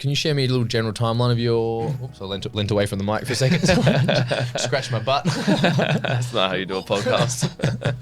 Can you share me a little general timeline of your... Oops, I leant away from the mic for a second. Scratch my butt. That's not how you do a podcast.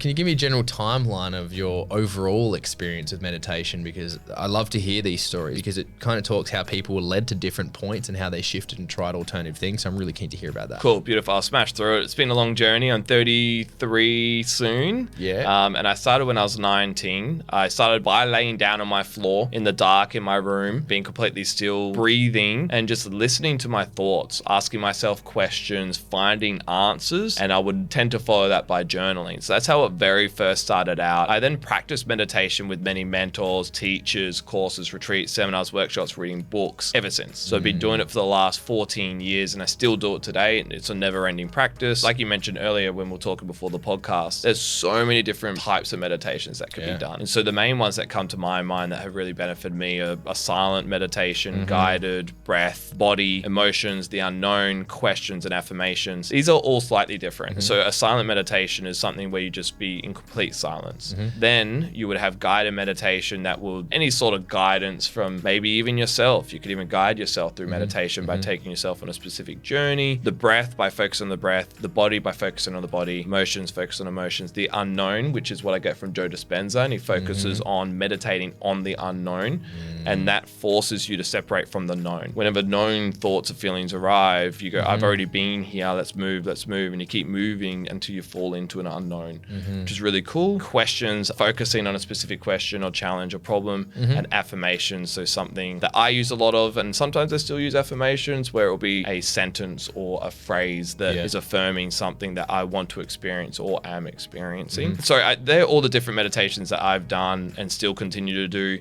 Can you give me a general timeline of your overall experience with meditation? Because I love to hear these stories because it kind of talks how people were led to different points and how they shifted and tried alternative things. So I'm really keen to hear about that. Cool, beautiful. I'll smash through it. It's been a long journey. I'm 33 soon. Yeah. And I started when I was 19. I started by laying down on my floor in the dark in my room, being completely still, breathing, and just listening to my thoughts, asking myself questions, finding answers. And I would tend to follow that by journaling. So that's how it very first started out. I then practiced meditation with many mentors, teachers, courses, retreats, seminars, workshops, reading books ever since. So I've been doing it for the last 14 years and I still do it today. It's a never ending practice. Like you mentioned earlier when we were talking before the podcast, there's so many different types of meditations that could be done. And so the main ones that come to my mind that have really benefited me are a silent meditation, guided, breath, body, emotions, the unknown, questions, and affirmations. These are all slightly different. So a silent meditation is something where you just be in complete silence. Then you would have guided meditation that will, any sort of guidance from maybe even yourself. You could even guide yourself through meditation by taking yourself on a specific journey. The breath by focusing on the breath, the body by focusing on the body, emotions, focus on emotions, the unknown, which is what I get from Joe Dispenza, and he focuses on meditating on the unknown, and that forces you to separate from the known. Whenever known thoughts or feelings arrive, you go, I've already been here, let's move, and you keep moving until you fall into an unknown, which is really cool. Questions, focusing on a specific question or challenge or problem, and affirmations, so something that I use a lot of, and sometimes I still use affirmations where it will be a sentence or a phrase that is affirming something that I want to experience or am experiencing. So they're all the different meditations that I've done and still continue to do.